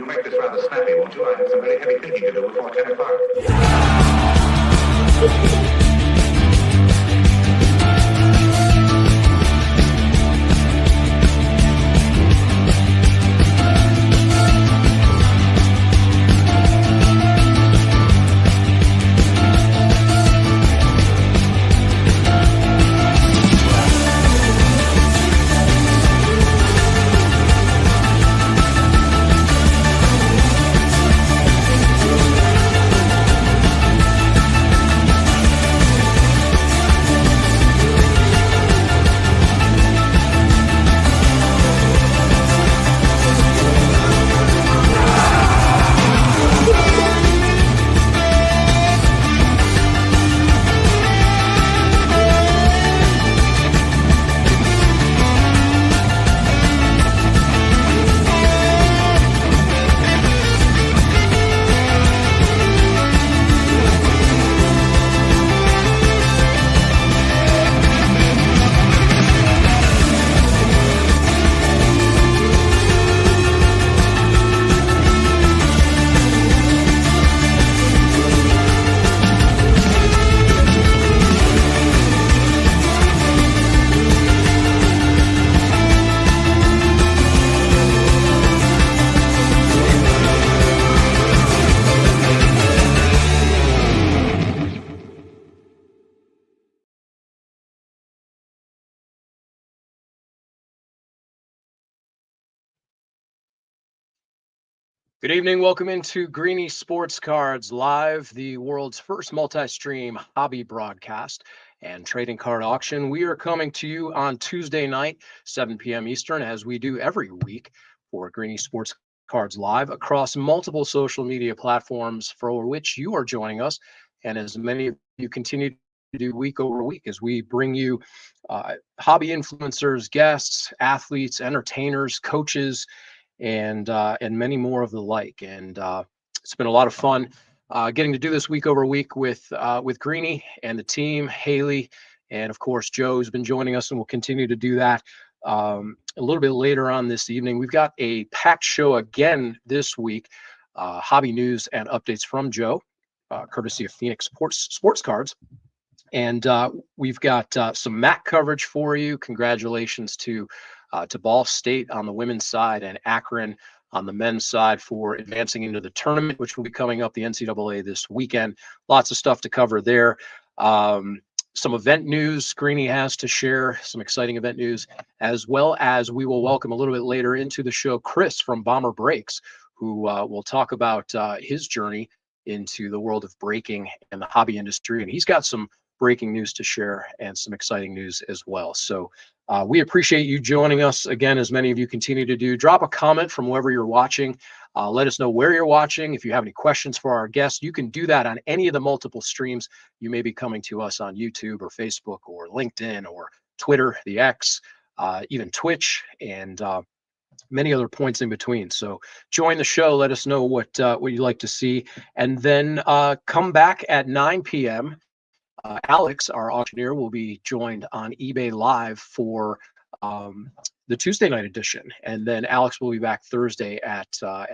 make this rather snappy, won't you? I have some very heavy thinking to do before 10 o'clock. Good evening. Welcome into Greenie Sports Cards Live, the world's first multi-stream hobby broadcast and trading card auction. We are coming to you on Tuesday night, 7 p.m. Eastern, as we do every week for Greenie Sports Cards Live across multiple social media platforms for which you are joining us. And as many of you continue to do week over week as we bring you hobby influencers, guests, athletes, entertainers, coaches, and many more of the like. And it's been a lot of fun getting to do this week over week with Greenie and the team, Haley, and of course Joe's been joining us, and we'll continue to do that a little bit later on this evening. We've got a packed show again this week. Hobby news and updates from Joe, courtesy of Phoenix Sports Cards. And we've got some MAC coverage for you. Congratulations to Ball State on the women's side and Akron on the men's side for advancing into the tournament, which will be coming up, the NCAA, this weekend. Lots of stuff to cover there. Some event news Greenie has to share, some exciting event news, as well as we will welcome a little bit later into the show Chris from Bomber Breaks, who will talk about his journey into the world of breaking and the hobby industry. And he's got some breaking news to share and some exciting news as well. So we appreciate you joining us again, as many of you continue to do. Drop a comment from wherever you're watching. Let us know where you're watching. If you have any questions for our guests, you can do that on any of the multiple streams. You may be coming to us on YouTube or Facebook or LinkedIn or Twitter, the X, even Twitch, and many other points in between. So join the show. Let us know what you'd like to see. And then come back at 9 p.m. Alex, our auctioneer, will be joined on eBay Live for the Tuesday night edition. And then Alex will be back Thursday at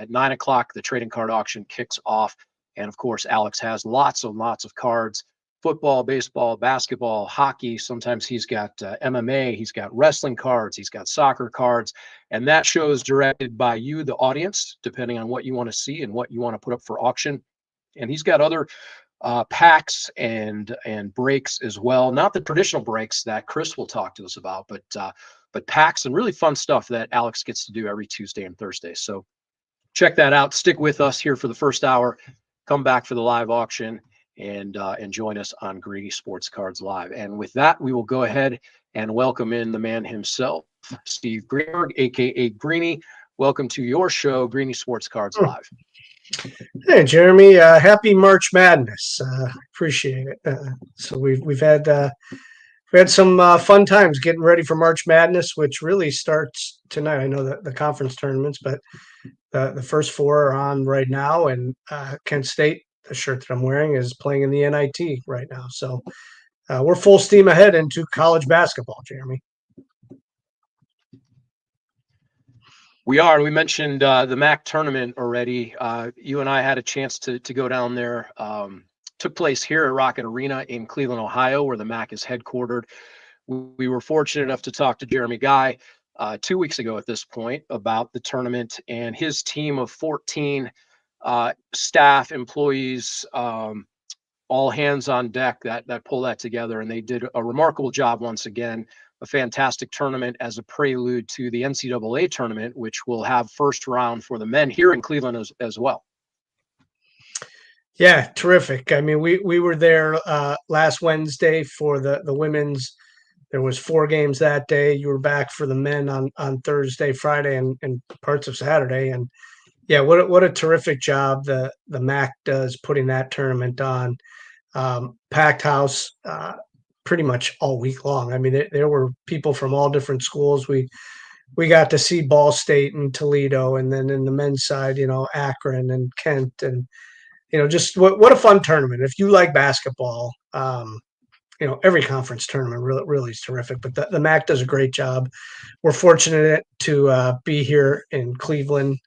9 o'clock. The trading card auction kicks off. And of course, Alex has lots of cards: football, baseball, basketball, hockey. Sometimes he's got MMA, he's got wrestling cards, he's got soccer cards. And that show is directed by you, the audience, depending on what you want to see and what you want to put up for auction. And he's got other packs and breaks as well. Not the traditional breaks that Chris will talk to us about, but packs and really fun stuff that Alex gets to do every Tuesday and Thursday. So check that out. Stick with us here for the first hour. Come back for the live auction and join us on Greenie Sports Cards Live. And with that, we will go ahead and welcome in the man himself, Steve Greenberg, aka Greenie. Welcome to your show, Greenie Sports Cards Live. Hey, Jeremy. Happy March Madness. Appreciate it. So we've had some fun times getting ready for March Madness, which really starts tonight. I know that the conference tournaments, but the first four are on right now, and Kent State, the shirt that I'm wearing, is playing in the NIT right now. So we're full steam ahead into college basketball, Jeremy. We are. We mentioned the MAC tournament already. You and I had a chance to go down there. Took place here at Rocket Arena in Cleveland, Ohio, where the MAC is headquartered. We were fortunate enough to talk to Jeremy Guy 2 weeks ago at this point about the tournament, and his team of 14 staff, employees, all hands on deck that pull that together. And they did a remarkable job once again. A fantastic tournament as a prelude to the NCAA tournament, which will have first round for the men here in Cleveland as well. Yeah, terrific. I mean, we were there last Wednesday for the women's. There was 4 games that day. You were back for the men on Thursday, Friday, and parts of Saturday. And yeah, what a terrific job the MAC does putting that tournament on. Packed house. Pretty much all week long. I mean, there were people from all different schools. We got to see Ball State and Toledo, and then in the men's side, Akron and Kent, and just what a fun tournament. If you like basketball, every conference tournament really is terrific. But the MAC does a great job. We're fortunate to be here in Cleveland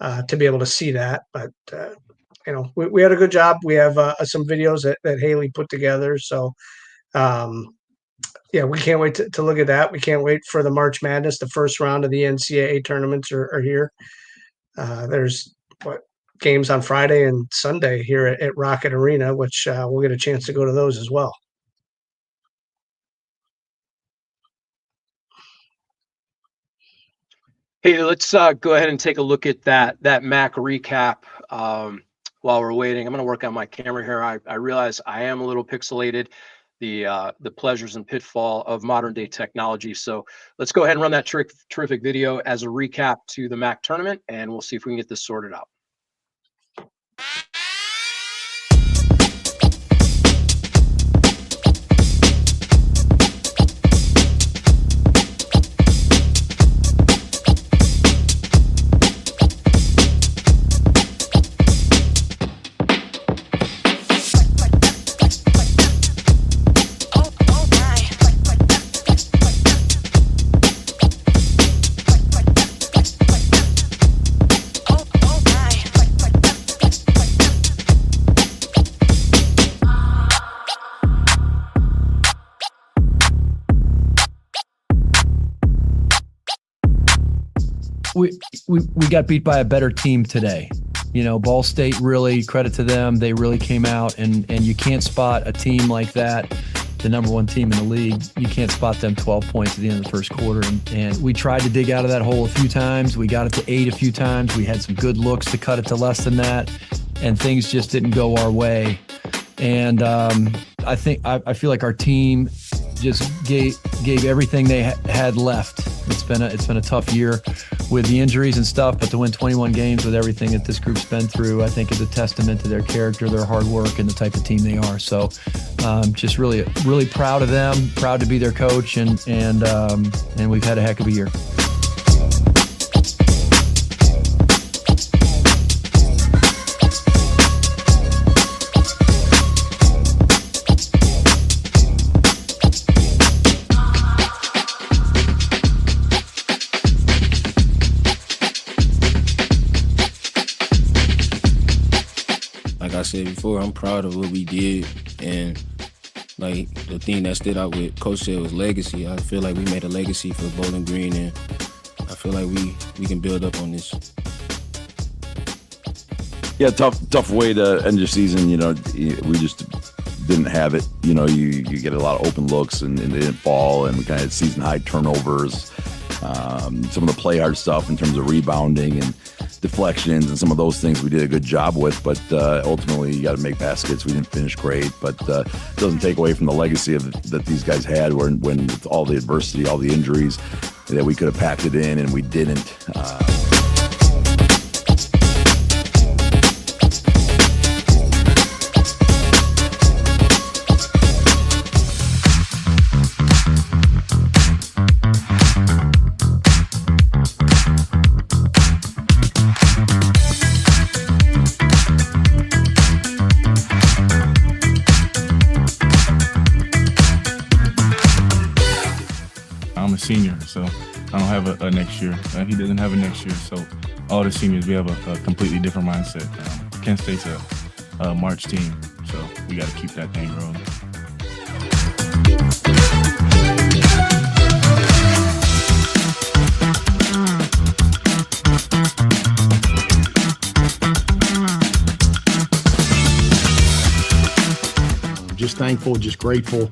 to be able to see that. But we had a good job. We have some videos that Haley put together. So. Yeah, we can't wait to look at that. We can't wait for the March Madness. The first round of the NCAA tournaments are here. There's games on Friday and Sunday here at Rocket Arena, which we'll get a chance to go to those as well. Hey, let's go ahead and take a look at that MAC recap while we're waiting. I'm going to work on my camera here. I realize I am a little pixelated. The pleasures and pitfall of modern day technology. So let's go ahead and run that terrific video as a recap to the MAC tournament, and we'll see if we can get this sorted out. We got beat by a better team today. Ball State, really credit to them. They really came out, and you can't spot a team like that, the number 1 team in the league. You can't spot them 12 points at the end of the first quarter. And we tried to dig out of that hole a few times. We got it to 8 a few times. We had some good looks to cut it to less than that, and things just didn't go our way. And I feel like our team just gave everything they had left. It's been a tough year with the injuries and stuff, but to win 21 games with everything that this group's been through, I think is a testament to their character, their hard work, and the type of team they are. So just really proud of them, proud to be their coach, and we've had a heck of a year. I said before, I'm proud of what we did, and like the thing that stood out with Coach said was legacy. I feel like we made a legacy for Bowling Green, and I feel like we can build up on this. Yeah, tough way to end your season. We just didn't have it. You get a lot of open looks and they didn't fall, and we kind of had season high turnovers. Some of the play hard stuff in terms of rebounding and deflections and some of those things we did a good job with, but ultimately you got to make baskets. We didn't finish great, but it doesn't take away from the legacy that these guys had when with all the adversity, all the injuries, that we could have packed it in and we didn't. I'm a senior, so I don't have a next year. He doesn't have a next year. So all the seniors, we have a completely different mindset. Kent State's a March team, so we got to keep that thing rolling. Just thankful, just grateful.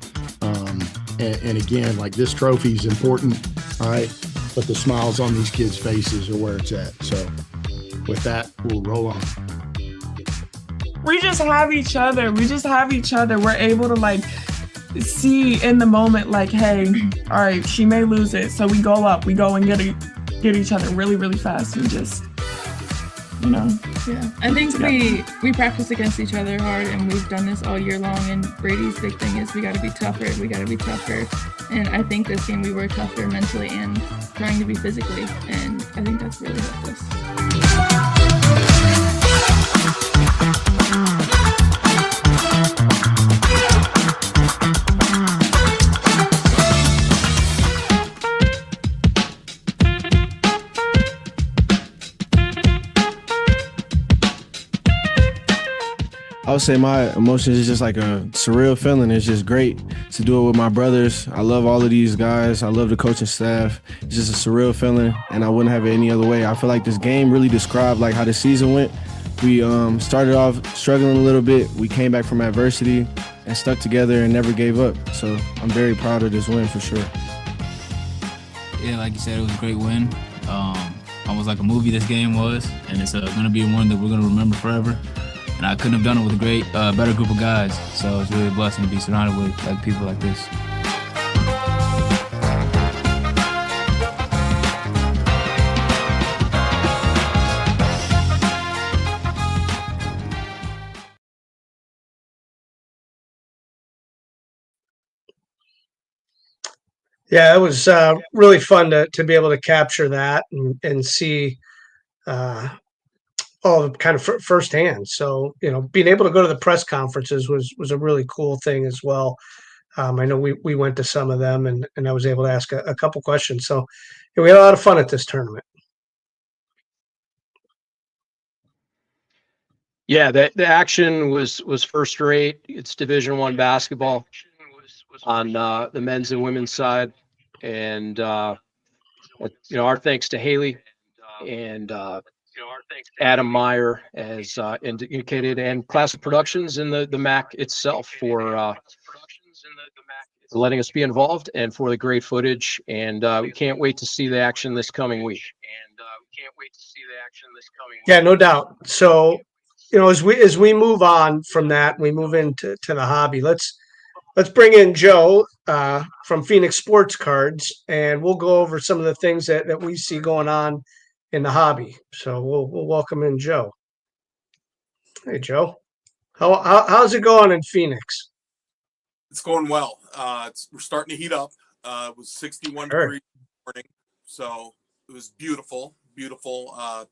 And again, like, this trophy is important, all right? But the smiles on these kids' faces are where it's at. So with that, we'll roll on. We just have each other. We're able to, like, see in the moment, like, hey, all right, she may lose it. So we go up, we go and get each other really, really fast and just, you know. Yeah, I think we practice against each other hard, and we've done this all year long. And Brady's big thing is we got to be tougher. And I think this game we were tougher mentally and trying to be physically, and I think that's really helped us. I would say my emotions is just like a surreal feeling. It's just great to do it with my brothers. I love all of these guys. I love the coaching staff. It's just a surreal feeling, and I wouldn't have it any other way. I feel like this game really described like how the season went. We started off struggling a little bit. We came back from adversity and stuck together and never gave up. So I'm very proud of this win for sure. Yeah, like you said, it was a great win. Almost like a movie this game was, and it's going to be one that we're going to remember forever. And I couldn't have done it with a better group of guys. So it's really a blessing to be surrounded with like people like this. Yeah, it was really fun to be able to capture that and see all the kind of firsthand. So, being able to go to the press conferences was a really cool thing as well. I know we went to some of them, and I was able to ask a couple questions. So we had a lot of fun at this tournament. Yeah, the action was first rate. It's Division I basketball on the men's and women's side, and our thanks to Haley and Adam Meyer, as indicated, and Classic Productions and the MAC itself for letting us be involved and for the great footage. And we can't wait to see the action this coming week. Yeah, no doubt. So, as we move on from that, we move into the hobby. Let's bring in Joe from Phoenix Sports Cards, and we'll go over some of the things that we see going on in the hobby. So we'll welcome in Joe. Hey, Joe. How's it going in Phoenix? It's going well. We're starting to heat up. It was 61 degrees in the morning, so it was beautiful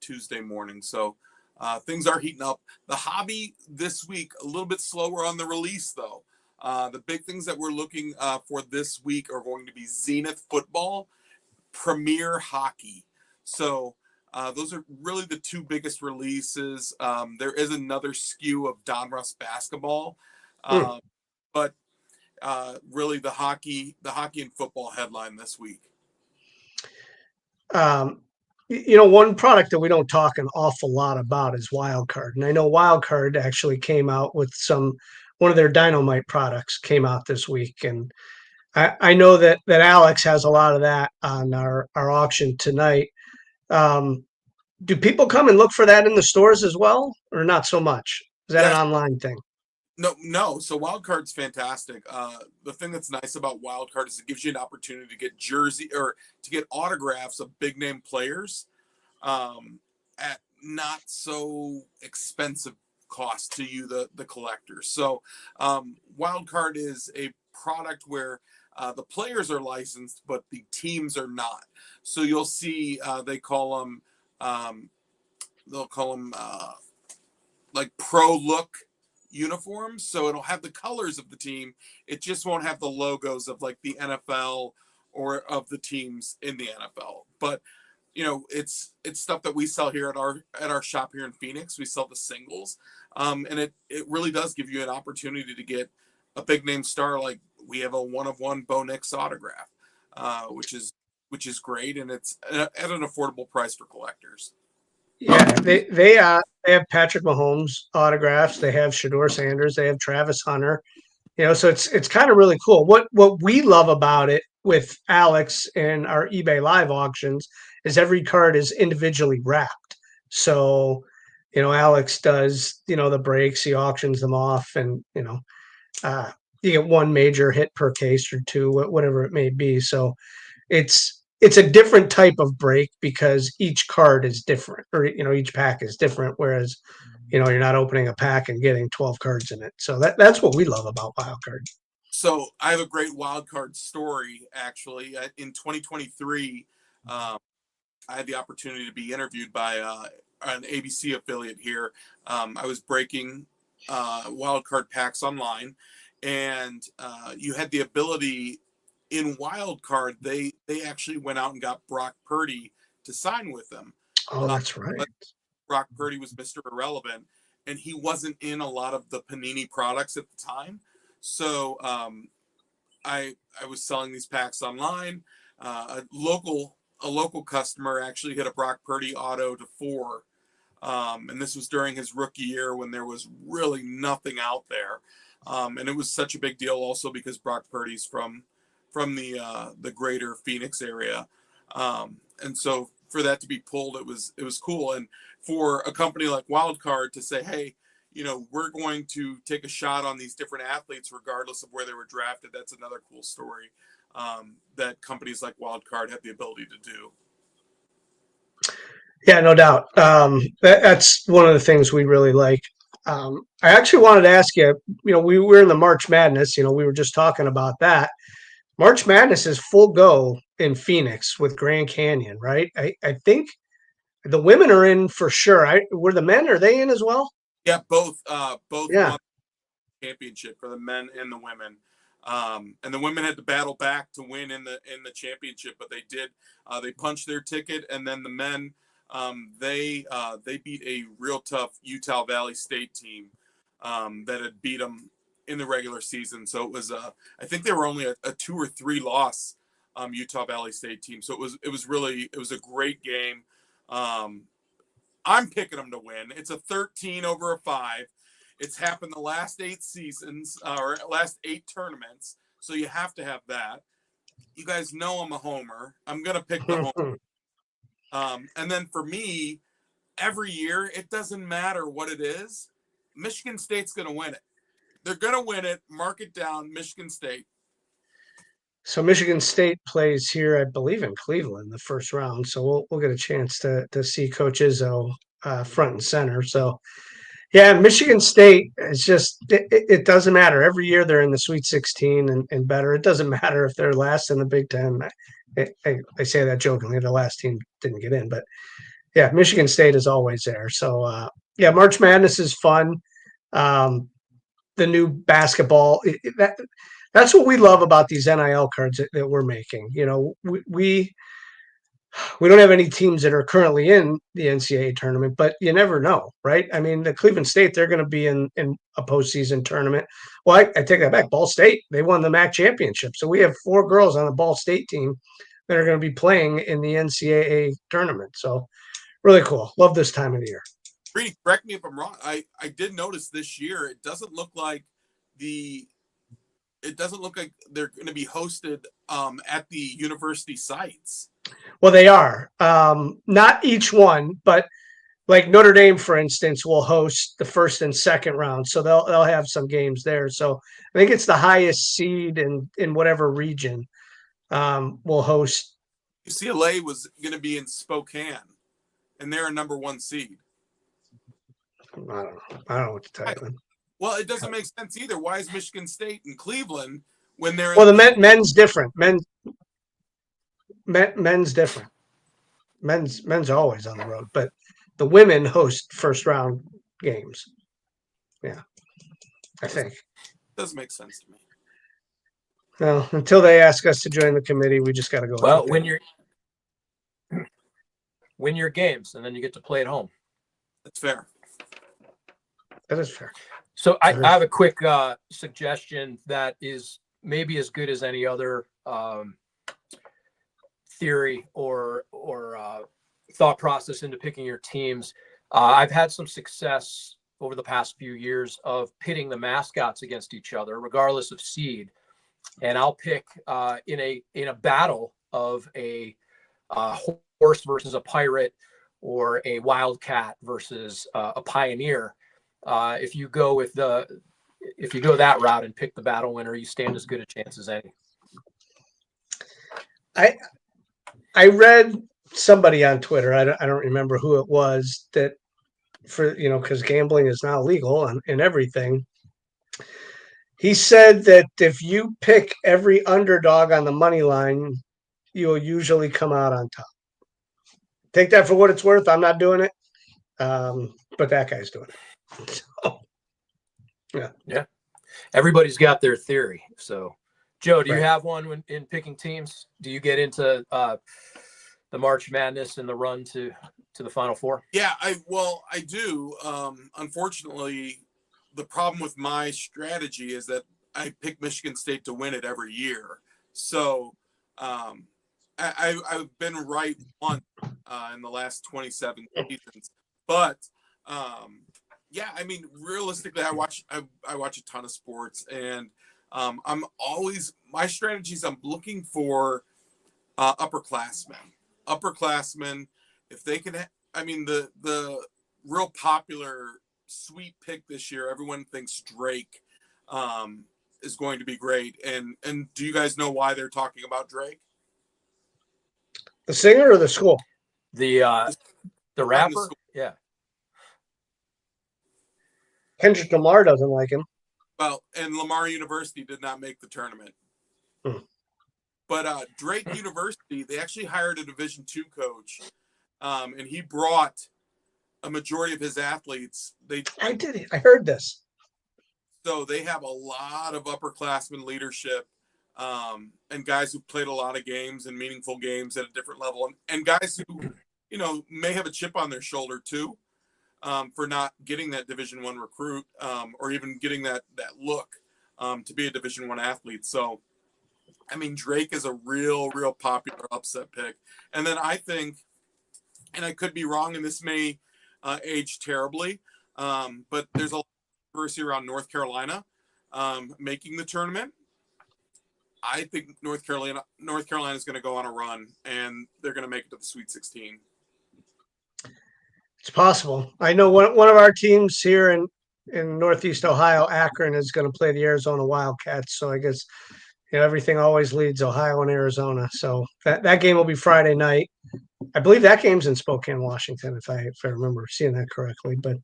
Tuesday morning. So things are heating up. The hobby this week, a little bit slower on the release, though. The big things that we're looking for this week are going to be Zenith football, Premier hockey. So those are really the two biggest releases. There is another SKU of Donruss basketball, but really the hockey and football headline this week. One product that we don't talk an awful lot about is Wildcard, and I know Wildcard actually came out with one of their Dynamite products came out this week, and I know that Alex has a lot of that on our auction tonight. Do people come and look for that in the stores as well, or not so much? Is that an online thing? No. So Wildcard's fantastic. The thing that's nice about Wildcard is it gives you an opportunity to get jersey or to get autographs of big name players at not so expensive cost to you, the collector. So Wildcard is a product where the players are licensed, but the teams are not. So you'll see they'll call them like pro look uniforms. So it'll have the colors of the team. It just won't have the logos of like the NFL or of the teams in the NFL. But it's stuff that we sell here at our shop here in Phoenix. We sell the singles, and it really does give you an opportunity to get a big name star. Like we have a 1-of-1 Bo Nix autograph, which is great, and it's at an affordable price for collectors. Yeah, they have Patrick Mahomes autographs. They have Shador Sanders. They have Travis Hunter. So it's kind of really cool. What we love about it with Alex and our eBay live auctions is every card is individually wrapped. So, Alex does, the breaks, he auctions them off, and you get one major hit per case or two, whatever it may be. So it's a different type of break because each card is different, or each pack is different. Whereas, you're not opening a pack and getting 12 cards in it. So that's what we love about Wild Card. So I have a great wild card story, actually. In 2023, I had the opportunity to be interviewed by an ABC affiliate here. I was breaking wild card packs online, and you had the ability in wild card. They actually went out and got Brock Purdy to sign with them. Oh, that's right. But Brock Purdy was Mr. Irrelevant, and he wasn't in a lot of the Panini products at the time. So I was selling these packs online. A local customer actually hit a Brock Purdy auto to 4. And this was during his rookie year when there was really nothing out there. And it was such a big deal also because Brock Purdy's from the greater Phoenix area. And so for that to be pulled, it was cool. And for a company like Wildcard to say, hey, we're going to take a shot on these different athletes regardless of where they were drafted. That's another cool story that companies like Wildcard have the ability to do. Yeah, no doubt. That's one of the things we really like. I actually wanted to ask you, we were in the March Madness, we were just talking about that. March Madness is full go in Phoenix with Grand Canyon, right? I think the women are in for sure. Were the men, are they in as well? Yeah, both Yeah. won the championship for the men and the women. And the women had to battle back to win in the championship, but they did. They punched their ticket, and then the men, they beat a real tough Utah Valley State team that had beat them in the regular season. So it was I think they were only a 2 or 3 loss Utah Valley State team. So it was a great game. I'm picking them to win. It's a 13 over a 5. It's happened the last 8 seasons or last 8 tournaments. So you have to have that. You guys know I'm a homer. I'm going to pick the homer. And then for me, every year, it doesn't matter what it is. Michigan State's going to win it. They're going to win it. Mark it down, Michigan State. So Michigan State plays here, I believe, in Cleveland the first round. So we'll get a chance to see Coach Izzo front and center. So yeah, Michigan State is just it doesn't matter. Every year they're in the Sweet 16 and better. It doesn't matter if they're last in the Big Ten. I say that jokingly. The last team didn't get in, but yeah, Michigan State is always there. So yeah, March Madness is fun. The new basketball that's what we love about these NIL cards that we're making. We don't have any teams that are currently in the NCAA tournament, but you never know, right? I mean, the Cleveland State, they're going to be in a postseason tournament. Well, I take that back. Ball State, they won the MAC championship. So we have 4 girls on the Ball State team that are going to be playing in the NCAA tournament. So really cool. Love this time of the year. Greenie, correct me if I'm wrong. I did notice this year, it doesn't look like they're going to be hosted at the university sites. Well, they are. Not each one, but like Notre Dame, for instance, will host the first and second round. So they'll have some games there. So I think it's the highest seed in whatever region will host. UCLA was going to be in Spokane, and they're a number 1 seed. I don't know what to tell you. Well, it doesn't make sense either. Why is Michigan State and Cleveland when they're the men's different. Men's different. Men's always on the road, but the women host first round games. Yeah, I think doesn't make sense to me. No, until they ask us to join the committee, we just got to go. Well, win your games, and then you get to play at home. That's fair. That is fair. So I have a quick suggestion that is maybe as good as any other theory or thought process into picking your teams. I've had some success over the past few years of pitting the mascots against each other, regardless of seed. And I'll pick in a battle of a horse versus a pirate or a wildcat versus a pioneer. If you go that route and pick the battle winner, you stand as good a chance as any. I read somebody on Twitter, I don't remember who it was, that for, because gambling is now legal and everything. He said that if you pick every underdog on the money line, you'll usually come out on top. Take that for what it's worth. I'm not doing it. But that guy's doing it. So, yeah. Everybody's got their theory. So, Joe, do you Right. have one in picking teams? Do you get into the March Madness and the run to the Final Four? Yeah, I do. Unfortunately, the problem with my strategy is that I pick Michigan State to win it every year. So I've been right once in the last 27 seasons. But yeah, I mean, realistically, I watch a ton of sports, and I'm always, my strategy is I'm looking for upperclassmen. If they can, the real popular sweet pick this year, everyone thinks Drake is going to be great. And do you guys know why they're talking about Drake? The singer or the school? The rapper? Yeah. Kendrick Lamar doesn't like him. Well, and Lamar University did not make the tournament. But Drake University, they actually hired a Division II coach, and he brought a majority of his athletes. I heard this. So they have a lot of upperclassmen leadership, and guys who played a lot of games and meaningful games at a different level, and guys who, may have a chip on their shoulder too, for not getting that Division I recruit, or even getting that look to be a Division I athlete. So, I mean, Drake is a real popular upset pick. And then I think, and I could be wrong, and this may age terribly, but there's a lot of controversy around North Carolina making the tournament. I think North Carolina is going to go on a run, and they're going to make it to the Sweet 16. It's possible. I know one of our teams here in Northeast Ohio, Akron, is going to play the Arizona Wildcats. So I guess everything always leads Ohio and Arizona. So that game will be Friday night. I believe that game's in Spokane, Washington, if I remember seeing that correctly. But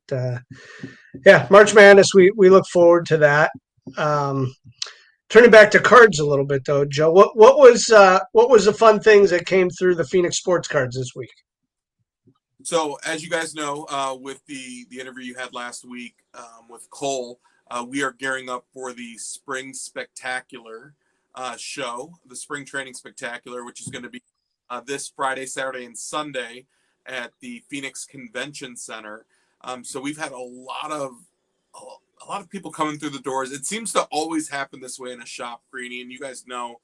yeah, March Madness, we look forward to that. Turning back to cards a little bit though, Joe, what was the fun things that came through the Phoenix Sports Cards this week? So, as you guys know, with the interview you had last week with Cole, we are gearing up for the Spring Spectacular show, the Spring Training Spectacular, which is going to be this Friday, Saturday, and Sunday at the Phoenix Convention Center. So we've had a lot of people coming through the doors. It seems to always happen this way in a shop, Greenie, and you guys know,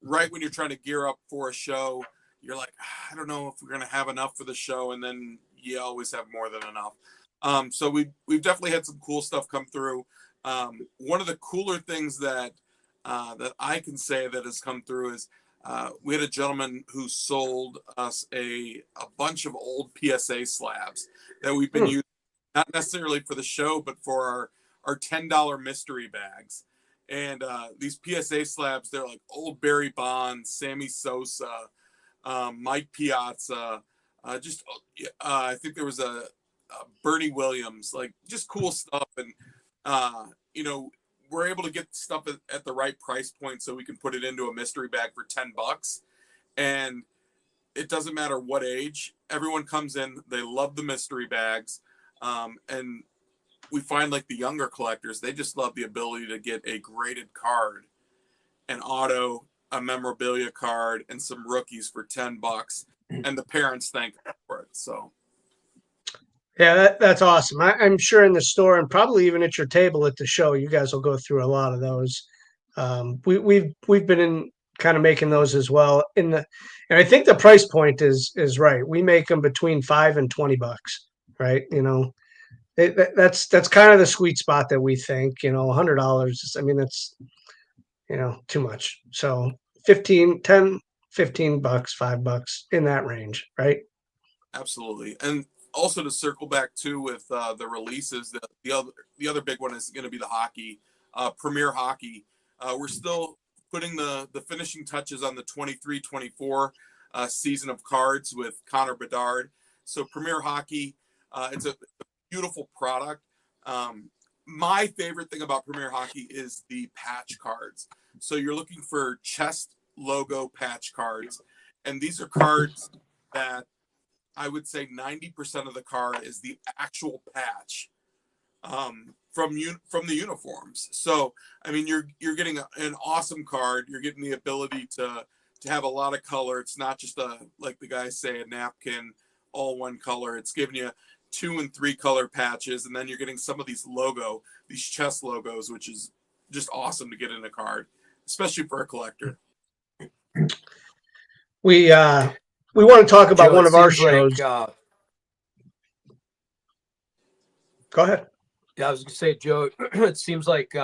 right when you're trying to gear up for a show, you're like, I don't know if we're going to have enough for the show, and then you always have more than enough. So we've definitely had some cool stuff come through. One of the cooler things that I can say that has come through is we had a gentleman who sold us a bunch of old PSA slabs that we've been using, not necessarily for the show, but for our $10 mystery bags. And these PSA slabs, they're like old Barry Bonds, Sammy Sosa, Mike Piazza, I think there was a Bernie Williams, like just cool stuff. And, we're able to get stuff at the right price point so we can put it into a mystery bag for $10. And it doesn't matter what age, everyone comes in, they love the mystery bags. And we find like the younger collectors, they just love the ability to get a graded card an auto, a memorabilia card, and some rookies for $10, and the parents thank them for it. So. Yeah, that's awesome. I'm sure in the store and probably even at your table at the show, you guys will go through a lot of those. We've been in kind of making those as well. And I think the price point is right. We make them between $5 and $20, right? That's kind of the sweet spot that we think. $100. I mean, that's too much. So 15, 10, $15, $5 in that range, right? Absolutely. And also to circle back too with the releases, the other big one is going to be the hockey, Premier Hockey. We're still putting the finishing touches on the 23-24 season of cards with Connor Bedard. So Premier Hockey, it's a beautiful product. My favorite thing about Premier Hockey is the patch cards. So you're looking for chest logo patch cards, and these are cards that I would say 90% of the card is the actual patch from the uniforms. So I mean, you're getting an awesome card. You're getting the ability to have a lot of color. It's not just like the guys say, a napkin, all one color. It's giving you 2 and 3 color patches, and then you're getting some of these chest logos, which is just awesome to get in a card, especially for a collector. We want to talk about Joe, one it of our seems like, shows. Go ahead. Yeah, I was going to say, Joe, it seems like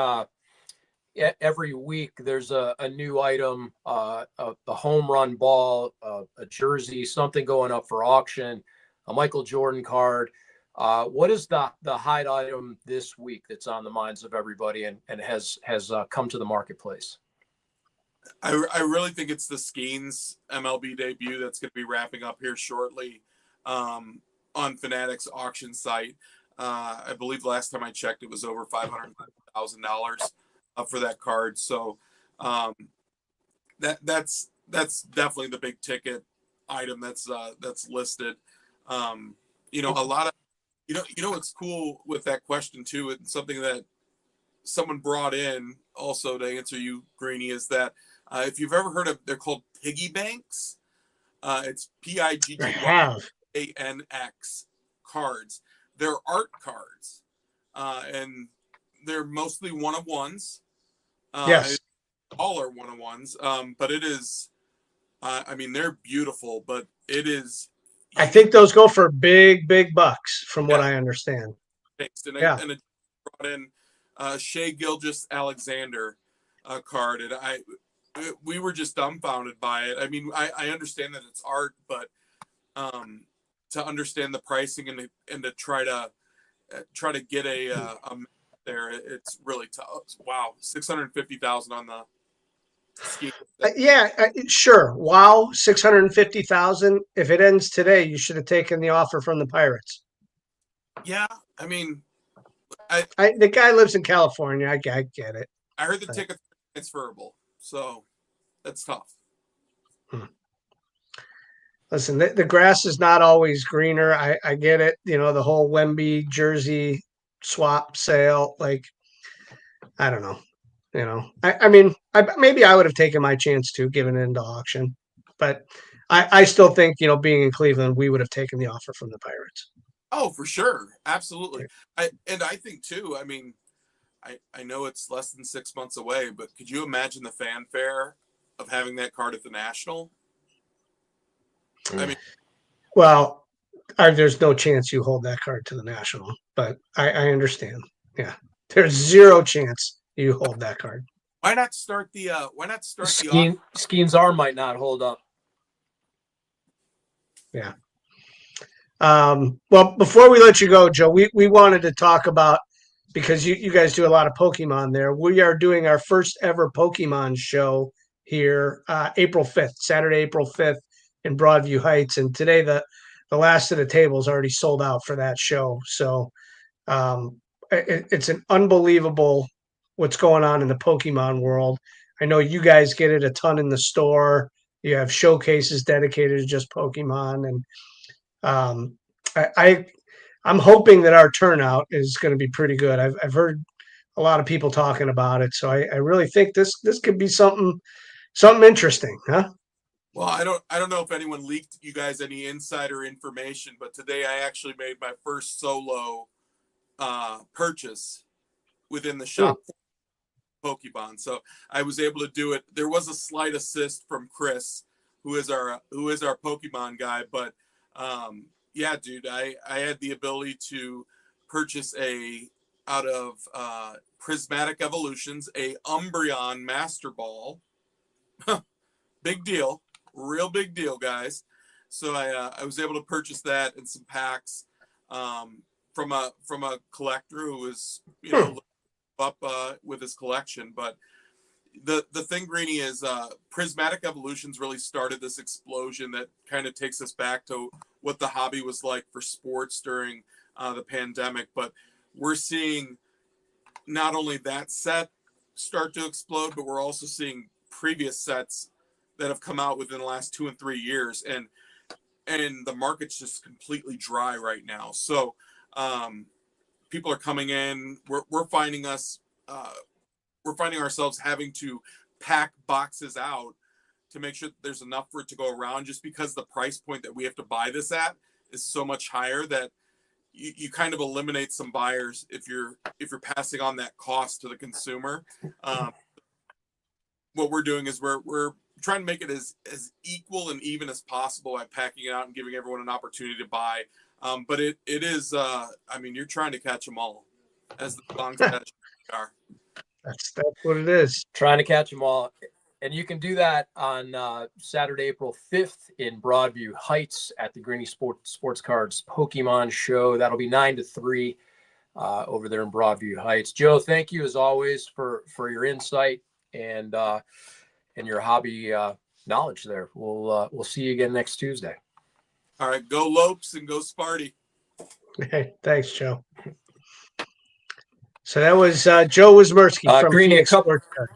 every week there's a new item, a home run ball, a jersey, something going up for auction, a Michael Jordan card. What is the hot item this week that's on the minds of everybody and has come to the marketplace? I really think it's the Skeens MLB debut that's going to be wrapping up here shortly on Fanatics auction site. I believe last time I checked, it was over $500,000 for that card. So that's definitely the big ticket item that's listed. A lot of what's cool with that question too, and something that someone brought in also to answer you, Greenie, is that if you've ever heard of, they're called piggy banks. It's PIGGYANX cards. They're art cards, and they're mostly one-of-ones. Yes. All are one-of-ones, but it is, I mean, they're beautiful, but it is. I think those go for big bucks from what I understand. Thanks. And yeah. And it brought in Shea Gilgeous-Alexander card, and we were just dumbfounded by it. I mean, I understand that it's art, but to understand the pricing and to try to get a there, it's really tough. Wow, $650,000 on the scheme. Sure. Wow, 650,000. If it ends today, you should have taken the offer from the Pirates. Yeah, I mean, the guy lives in California. I get it. I heard the tickets are transferable, so that's tough. Listen, the grass is not always greener. I get it. The whole Wemby jersey swap sale. Like, I don't know. I mean, maybe I would have taken my chance too, given it into auction. But I still think, being in Cleveland, we would have taken the offer from the Pirates. Oh, for sure. Absolutely. I think too, I mean, I know it's less than 6 months away, but could you imagine the fanfare of having that card at the National? I mean, well, there's no chance you hold that card to the National, but I understand. Yeah, there's zero chance you hold that card. Why not start the Skeen's arm might not hold up. Yeah. Well, before we let you go, Joe, we wanted to talk about, because you guys do a lot of Pokemon there. We are doing our first ever Pokemon show here, April 5th, Saturday, April 5th in Broadview Heights. And today the last of the tables already sold out for that show. So it's an unbelievable what's going on in the Pokemon world. I know you guys get it a ton in the store. You have showcases dedicated to just Pokemon. And I'm hoping that our turnout is going to be pretty good. I've heard a lot of people talking about it. So I really think this could be something interesting, huh? Well, I don't know if anyone leaked you guys any insider information, but today I actually made my first solo purchase within the shop Pokemon. So I was able to do it. There was a slight assist from Chris, who is our Pokemon guy, but yeah, dude, I had the ability to purchase out of Prismatic Evolutions, a Umbreon Master Ball. Big deal, real big deal, guys. So I was able to purchase that and some packs from a collector who was up with his collection. But the thing, Greenie, is Prismatic Evolutions really started this explosion that kind of takes us back to what the hobby was like for sports during the pandemic. But we're seeing not only that set start to explode, but we're also seeing previous sets that have come out within the last 2 and 3 years, and the market's just completely dry right now. So people are coming in. We're finding ourselves having to pack boxes out to make sure that there's enough for it to go around, just because the price point that we have to buy this at is so much higher that you kind of eliminate some buyers if you're passing on that cost to the consumer. What we're doing is we're trying to make it as equal and even as possible by packing it out and giving everyone an opportunity to buy. But it is, I mean, you're trying to catch them all, as the songs are. That's what it is. Trying to catch them all. And you can do that on Saturday, April 5th in Broadview Heights at the Greenie Sports Cards Pokemon Show. That'll be 9 to 3 over there in Broadview Heights. Joe, thank you as always for your insight and your hobby knowledge there. We'll see you again next Tuesday. All right, go Lopes and go Sparty. Hey, thanks, Joe. So that was Joe Wismerski from Greenie, Phoenix Sports Cards.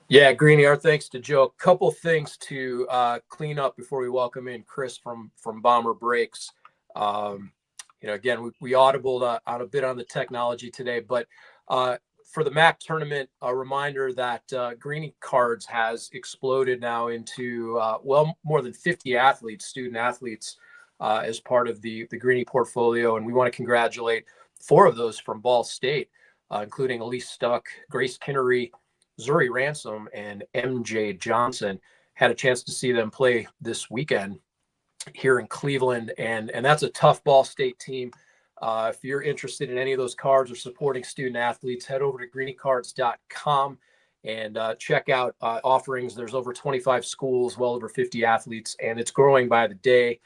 Yeah, Greenie, our thanks to Joe. A couple things to clean up before we welcome in Chris from Bomber Breaks. Again, we audibled out a bit on the technology today, but for the MAC tournament, a reminder that Greenie Cards has exploded now into more than 50 student athletes, as part of the Greenie portfolio, and we want to congratulate 4 of those from Ball State, including Elise Stuck, Grace Kinnery, Zuri Ransom, and MJ Johnson. Had a chance to see them play this weekend here in Cleveland, and that's a tough Ball State team. If you're interested in any of those cards or supporting student athletes, head over to greeniecards.com and check out offerings. There's over 25 schools, well over 50 athletes, and it's growing by the day.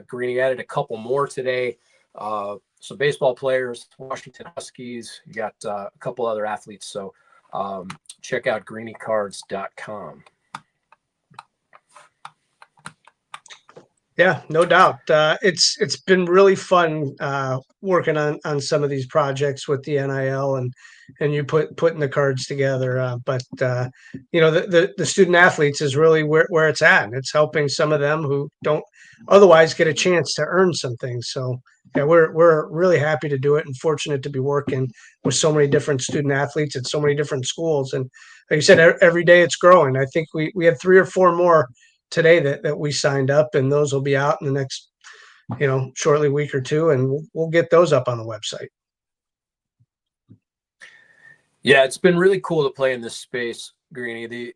Greenie added a couple more today. Some baseball players, Washington Huskies. You got a couple other athletes. So check out greeniecards.com. Yeah, no doubt. It's been really fun working on some of these projects with the NIL and you putting the cards together. But the student athletes is really where it's at. And it's helping some of them who don't otherwise get a chance to earn some things. So yeah, we're really happy to do it and fortunate to be working with so many different student athletes at so many different schools. And like you said, every day it's growing. I think we had 3 or 4 more today that we signed up, and those will be out in the next, shortly week or 2, and we'll get those up on the website. Yeah, it's been really cool to play in this space, Greenie. The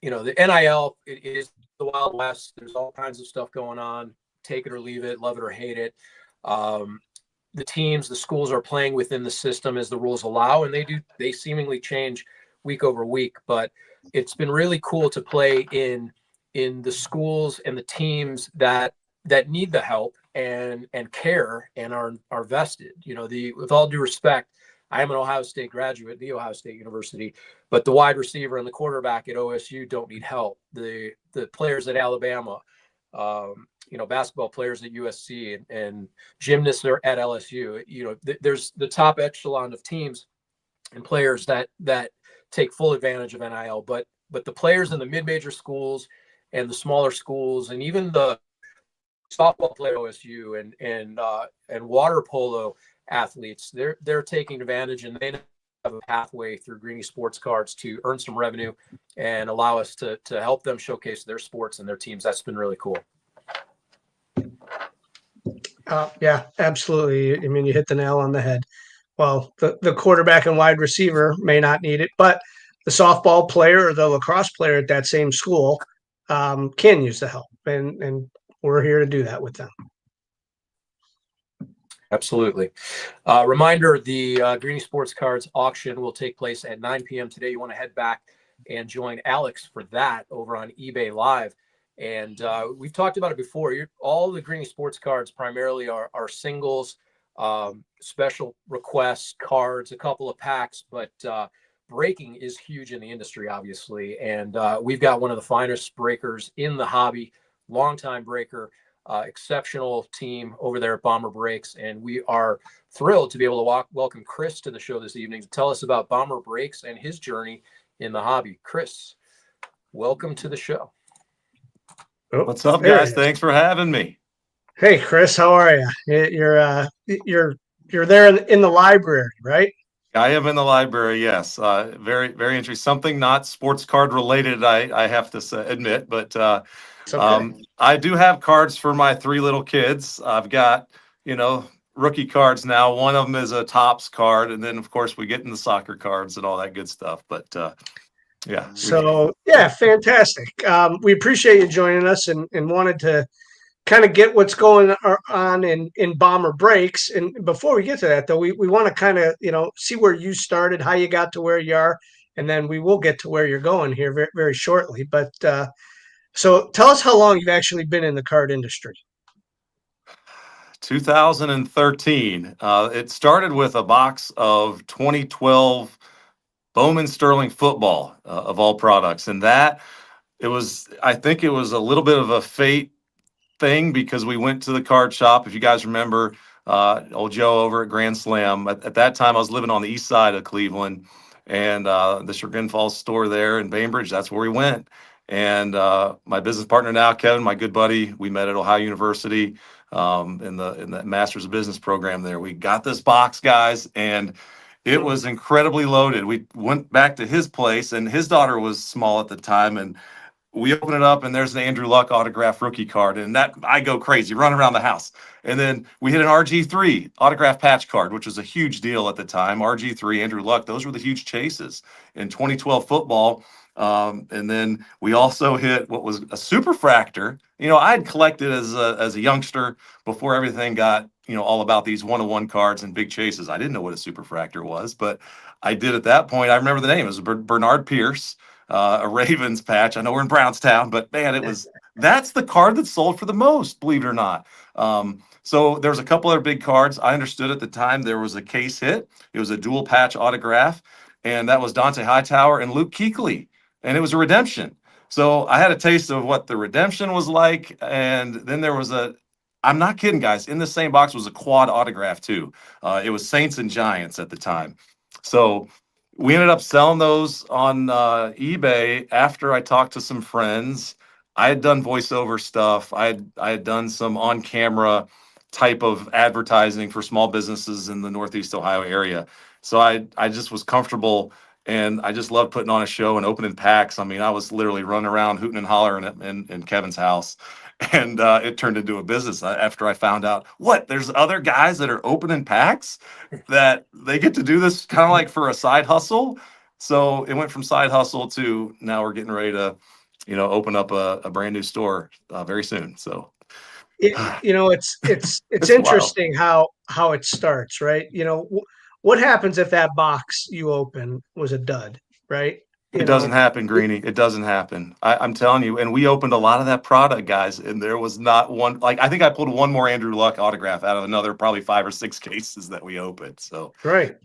NIL, it is the Wild West. There's all kinds of stuff going on. Take it or leave it, love it or hate it. The teams, the schools are playing within the system as the rules allow, and they seemingly change week over week. But it's been really cool to play in the schools and the teams that need the help and care and are vested. With all due respect, I am an Ohio State graduate, the Ohio State University, but the wide receiver and the quarterback at OSU don't need help. The players at Alabama, basketball players at USC and gymnasts are at LSU. There's the top echelon of teams and players that take full advantage of NIL, but the players in the mid-major schools and the smaller schools and even the softball player at OSU and water polo athletes, they're taking advantage, and they have a pathway through Greenie Sports Cards to earn some revenue and allow us to help them showcase their sports and their teams. That's been really cool. Yeah, absolutely. I mean, you hit the nail on the head. Well, the quarterback and wide receiver may not need it, but the softball player or the lacrosse player at that same school can use the help, and we're here to do that with them. Absolutely. Reminder, the Greenie Sports Cards auction will take place at 9 p.m. today. You want to head back and join Alex for that over on eBay Live. And we've talked about it before. All the Greenie Sports Cards primarily are singles, special requests, cards, a couple of packs, but breaking is huge in the industry, obviously. And we've got one of the finest breakers in the hobby, longtime breaker, exceptional team over there at Bomber Breaks. And we are thrilled to be able to welcome Chris to the show this evening to tell us about Bomber Breaks and his journey in the hobby. Chris, welcome to the show. Oh, what's up, guys? Thanks for having me. Hey, Chris, how are you? You're there in the library, right? I am in the library. Yes, very very interesting. Something not sports card related, I have to admit, but okay. I do have cards for my 3 little kids. I've got rookie cards now. One of them is a Topps card, and then of course we get into soccer cards and all that good stuff. But yeah. So yeah, fantastic. We appreciate you joining us and wanted to kind of get what's going on in Bomber Breaks. And before we get to that, though, we want to kind of see where you started, how you got to where you are, and then we will get to where you're going here very, very shortly. But so tell us how long you've actually been in the card industry. 2013. It started with a box of 2012 Bowman Sterling football of all products, and I think it was a little bit of a fate thing because we went to the card shop. If you guys remember, old Joe over at Grand Slam. At that time, I was living on the east side of Cleveland, and the Chagrin Falls store there in Bainbridge. That's where we went. And my business partner now, Kevin, my good buddy, we met at Ohio University in the Masters of Business program there. We got this box, guys, and it was incredibly loaded. We went back to his place, and his daughter was small at the time, and we open it up, and there's an Andrew Luck autograph rookie card, and that I go crazy, run around the house. And then we hit an RG3 autograph patch card, which was a huge deal at the time. RG3, Andrew Luck, those were the huge chases in 2012 football. And then we also hit what was a superfractor. I had collected as a youngster before everything got all about these 1-on-1 cards and big chases. I didn't know what a superfractor was, but I did at that point. I remember the name. It was Bernard Pierce. A Ravens patch. I know we're in Brownstown, but man, that's the card that sold for the most, believe it or not. So there was a couple other big cards. I understood at the time there was a case hit. It was a dual patch autograph, and that was Dante Hightower and Luke Kuechly, and it was a redemption. So I had a taste of what the redemption was like, and then there was I'm not kidding, guys, in the same box was a quad autograph too. It was Saints and Giants at the time. So we ended up selling those on eBay after I talked to some friends. I had done voiceover stuff. I had done some on-camera type of advertising for small businesses in the Northeast Ohio area. So I just was comfortable, and I just loved putting on a show and opening packs. I mean, I was literally running around hooting and hollering in Kevin's house. And it turned into a business after I found out there's other guys that are opening packs that they get to do this kind of like for a side hustle. So it went from side hustle to now we're getting ready to, open up a brand new store very soon. So, it's interesting how it starts, right? What happens if that box you open was a dud, right? It doesn't happen, Greenie. It doesn't happen. I'm telling you. And we opened a lot of that product, guys, and there was not one. Like, I think I pulled one more Andrew Luck autograph out of another probably 5 or 6 cases that we opened. So right.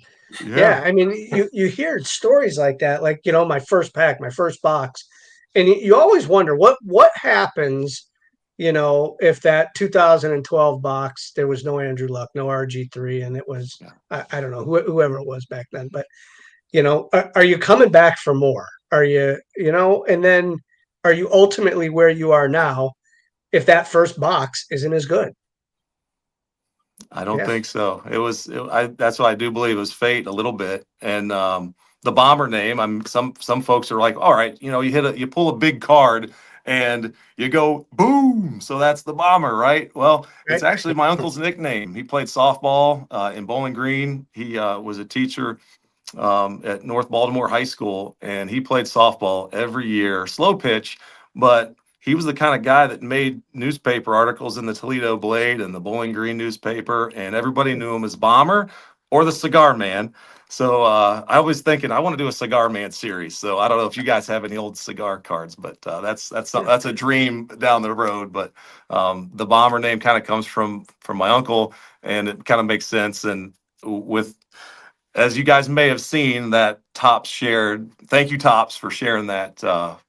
Yeah. I mean, you hear stories like that, like, my first pack, my first box, and you always wonder what happens, if that 2012 box, there was no Andrew Luck, no RG3, and it was, I don't know, whoever it was back then, but are you coming back for more? Are you, and then are you ultimately where you are now? if that first box isn't as good. I don't Yeah. think so. That's why I do believe it was fate a little bit. And the bomber name, some folks are like, all right, you pull a big card and you go boom. So that's the bomber, right? Well, it's Right. actually my uncle's nickname. He played softball in Bowling Green. He was a teacher at North Baltimore High School, and he played softball every year, slow pitch, but he was the kind of guy that made newspaper articles in the Toledo Blade and the Bowling Green newspaper, and everybody knew him as Bomber or the Cigar Man. So I was thinking I want to do a Cigar Man series. So I don't know if you guys have any old cigar cards, but that's a dream down the road. But the Bomber name kind of comes from my uncle, and it kind of makes sense. And with as you guys may have seen, that Topps shared. Thank you, Topps, for sharing that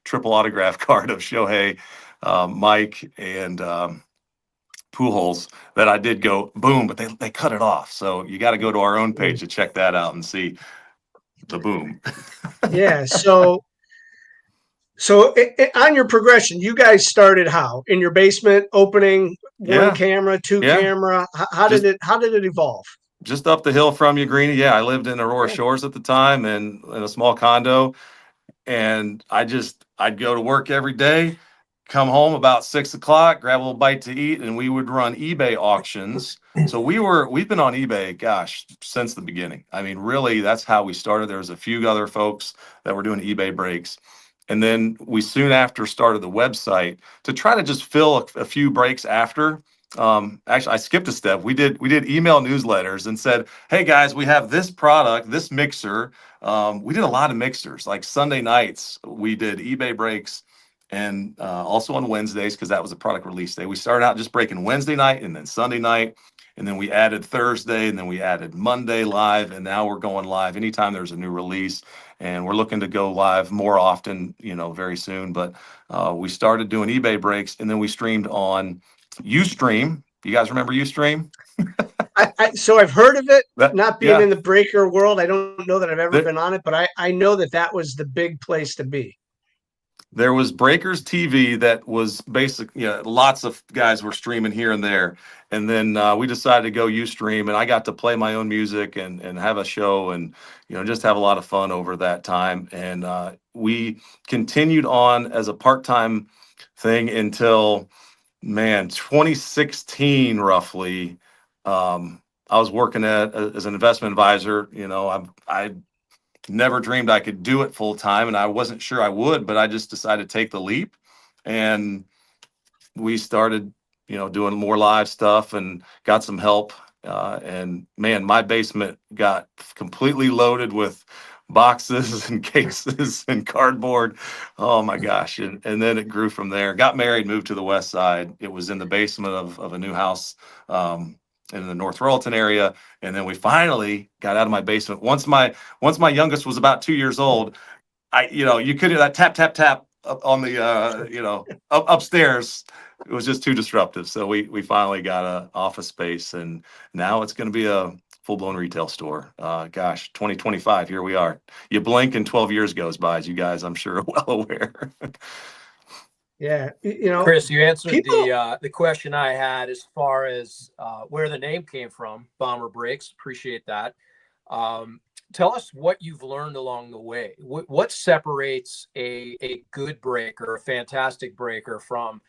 triple autograph card of Shohei, Mike, and Pujols. That I did go boom, but they cut it off. So you got to go to our own page to check that out and see the boom. Yeah. So on your progression, you guys started how? In your basement, opening one camera, two camera. How did it evolve? Just up the hill from you, Greenie. Yeah, I lived in Aurora Shores at the time and in a small condo. And I'd go to work every day, come home about 6 o'clock, grab a little bite to eat, and we would run eBay auctions. So we've been on eBay, gosh, since the beginning. I mean, really, that's how we started. There was a few other folks that were doing eBay breaks. And then we soon after started the website to try to just fill a few breaks after. Actually, I skipped a step. We did email newsletters and said, hey guys, we have this product, this mixer. We did a lot of mixers. Like Sunday nights, we did eBay breaks, and also on Wednesdays, because that was a product release day. We started out just breaking Wednesday night and then Sunday night, and then we added Thursday, and then we added Monday live, and now we're going live anytime there's a new release. And we're looking to go live more often, very soon. But we started doing eBay breaks, and then we streamed on Ustream. You guys remember Ustream? So I've heard of it, not being yeah. in the breaker world. I don't know that I've ever been on it, but I know that was the big place to be. There was Breakers TV that was basically, lots of guys were streaming here and there. And then we decided to go Ustream, and I got to play my own music and have a show and, just have a lot of fun over that time. And we continued on as a part-time thing until, 2016, roughly. I was working as an investment advisor. I never dreamed I could do it full time, and I wasn't sure I would, but I just decided to take the leap. And we started, doing more live stuff and got some help. And man, my basement got completely loaded with boxes and cases and cardboard. Oh my gosh. And then it grew from there. Got married, moved to the west side. It was in the basement of a new house in the North Royalton area. And then we finally got out of my basement. Once my youngest was about 2 years old, you could hear that tap, tap, tap up on the, upstairs. It was just too disruptive. So we finally got a office space, and now it's going to be a full-blown retail store. 2025, here we are. You blink and 12 years goes by, as you guys, I'm sure, are well aware. Yeah. Chris, you answered the question I had as far as where the name came from, Bomber Breaks. Appreciate that. Tell us what you've learned along the way. What separates a good breaker, a fantastic breaker, from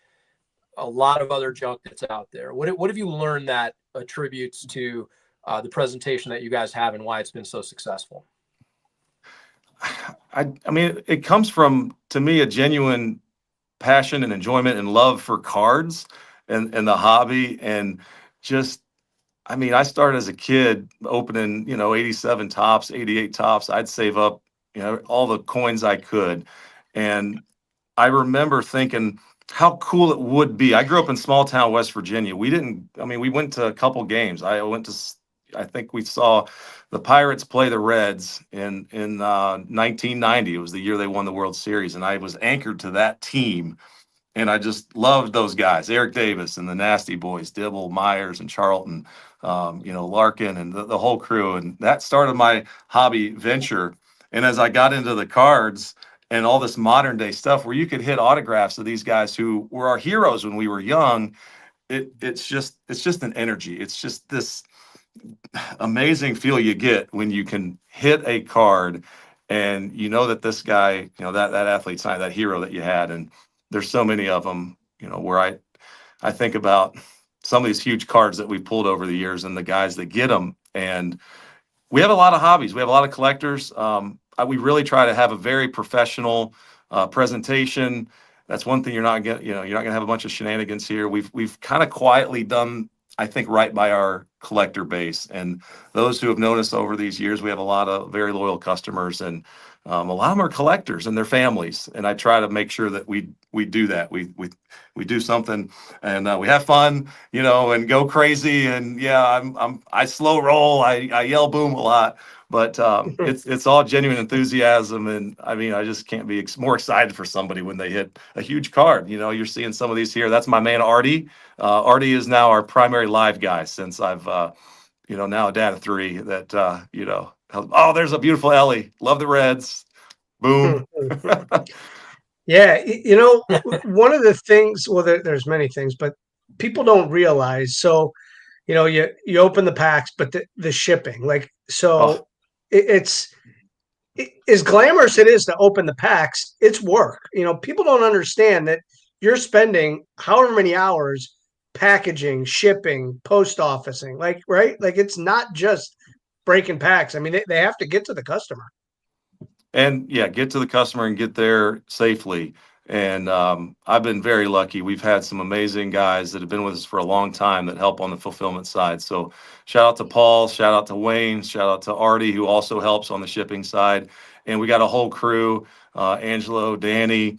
a lot of other junk that's out there? What have you learned that attributes to the presentation that you guys have and why it's been so successful? I mean, it comes from, to me, a genuine passion and enjoyment and love for cards and the hobby. And just, I started as a kid opening, 87 tops, 88 tops. I'd save up, all the coins I could. And I remember thinking how cool it would be. I grew up in small town West Virginia. We went to a couple games. I think we saw the Pirates play the Reds in 1990. It was the year they won the World Series, and I was anchored to that team. And I just loved those guys, Eric Davis and the Nasty Boys, Dibble, Myers, and Charlton, Larkin, and the whole crew. And that started my hobby venture. And as I got into the cards and all this modern day stuff where you could hit autographs of these guys who were our heroes when we were young. It's just an energy. It's just this amazing feel you get when you can hit a card and you know that this guy, that athlete's not that hero that you had. And there's so many of them, where I think about some of these huge cards that we pulled over the years and the guys that get them. And we have a lot of hobbies. We have a lot of collectors. We really try to have a very professional presentation. That's one thing you're not gonna have a bunch of shenanigans here. We've kind of quietly done, I think, right by our collector base, and those who have known us over these years. We have a lot of very loyal customers, and a lot of them are collectors and their families. And I try to make sure that we do that. We do something, and we have fun, and go crazy. And yeah, I slow roll. I yell boom a lot, but it's all genuine enthusiasm. And I mean, I just can't be more excited for somebody when they hit a huge card. You're seeing some of these here. That's my man Artie. Artie is now our primary live guy since I've now a dad of 3 that oh, there's a beautiful Ellie. Love the Reds. Boom. Yeah, one of the things, well, there's many things, but people don't realize. So, you open the packs, but the shipping, like, so it's as glamorous it is to open the packs, it's work. People don't understand that you're spending however many hours packaging, shipping, post officing, like, right? Like, it's not just breaking packs. I mean, they have to get to the customer. And yeah, get to the customer and get there safely. And I've been very lucky. We've had some amazing guys that have been with us for a long time that help on the fulfillment side. So shout out to Paul, shout out to Wayne, shout out to Artie, who also helps on the shipping side. And we got a whole crew, Angelo, Danny,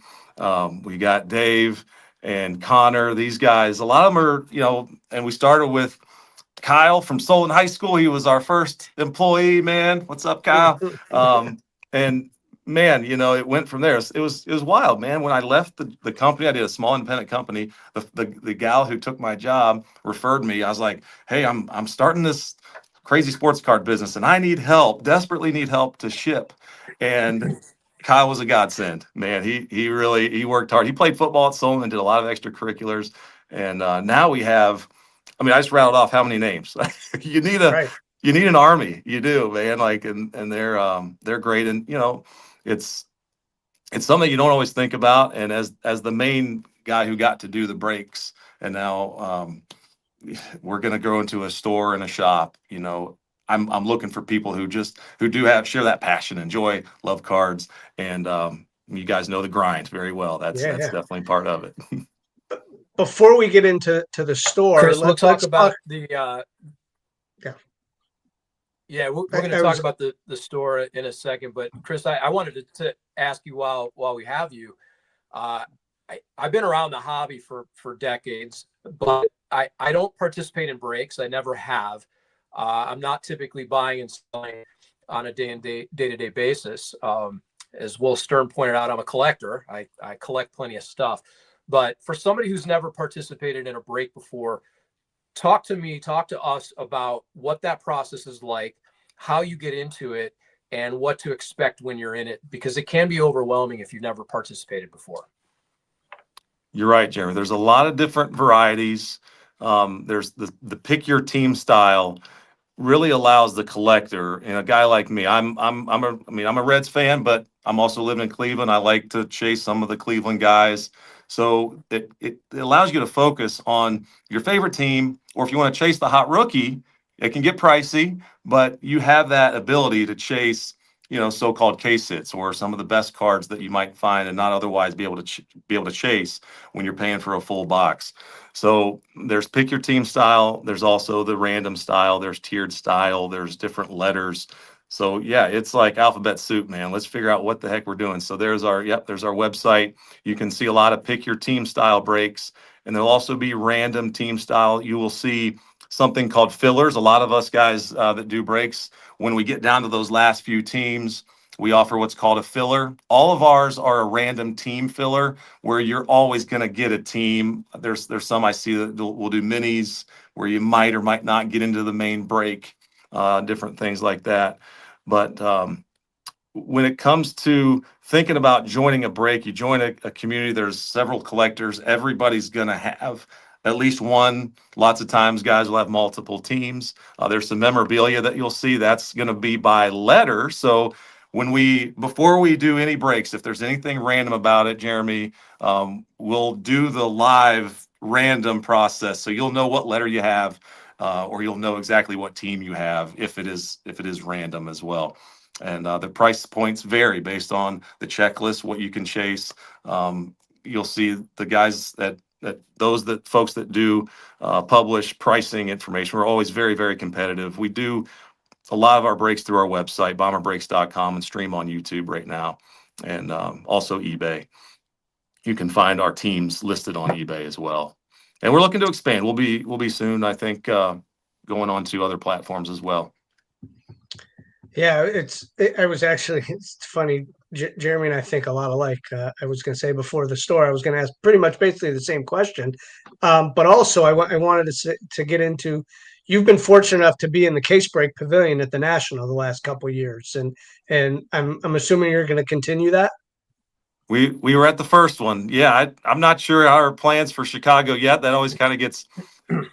we got Dave and Connor. These guys, a lot of them are, and we started with Kyle from Solon High School. He was our first employee, man. What's up, Kyle? And man, it went from there. It was wild, man. When I left the company, I did a small independent company. The gal who took my job referred me. I was like, hey, I'm starting this crazy sports card business and I need help, desperately need help to ship. And Kyle was a godsend, man. He worked hard. He played football at Solon and did a lot of extracurriculars. And now we have, I mean, I just rattled off how many names. You need you need an army. You do, man. Like, and they're great. And it's something you don't always think about. And as the main guy who got to do the breaks, and now we're gonna go into a store and a shop. I'm looking for people who share that passion, enjoy, love cards, and you guys know the grind very well. That's definitely part of it. Before we get into the store, Chris, we'll talk about the we're going to talk about the store in a second. But Chris, I wanted to ask you while we have you. I've been around the hobby for decades, but I don't participate in breaks. I never have. I'm not typically buying and selling on a day-to-day basis. As Will Stern pointed out, I'm a collector. I collect plenty of stuff. But for somebody who's never participated in a break before, talk to us about what that process is like, how you get into it, and what to expect when you're in it, because it can be overwhelming if you've never participated before. You're right, Jeremy. There's a lot of different varieties. There's the pick your team style really allows the collector, and a guy like me, I'm a Reds fan, but I'm also living in Cleveland. I like to chase some of the Cleveland guys. So it allows you to focus on your favorite team, or if you want to chase the hot rookie, it can get pricey, but you have that ability to chase, so-called case hits or some of the best cards that you might find and not otherwise be able to chase when you're paying for a full box. So there's pick your team style. There's also the random style. There's tiered style. There's different letters. So yeah, it's like alphabet soup, man. Let's figure out what the heck we're doing. So there's our website. You can see a lot of pick your team style breaks, and there'll also be random team style. You will see something called fillers. A lot of us guys that do breaks, when we get down to those last few teams, we offer what's called a filler. All of ours are a random team filler, where you're always going to get a team. There's some I see that will do minis where you might or might not get into the main break, different things like that. But when it comes to thinking about joining a break, you join a community, there's several collectors. Everybody's going to have at least one. Lots of times guys will have multiple teams. There's some memorabilia that you'll see that's going to be by letter. So before we do any breaks, if there's anything random about it, Jeremy, we'll do the live random process. So you'll know what letter you have, or you'll know exactly what team you have if it is random as well. And the price points vary based on the checklist, what you can chase. You'll see the guys folks that do publish pricing information. We're always very, very competitive. We do a lot of our breaks through our website, bomberbreaks.com, and stream on YouTube right now, and also eBay. You can find our teams listed on eBay as well. And we're looking to expand. We'll be soon, I think, going on to other platforms as well. Yeah, it's funny. Jeremy and I think a lot alike. I was going to say before the store, I was going to ask pretty much basically the same question. But also I wanted to get into, you've been fortunate enough to be in the Case Break Pavilion at the National the last couple of years. And I'm assuming you're going to continue that. We were at the first one. Yeah, I'm not sure our plans for Chicago yet. That always kind of gets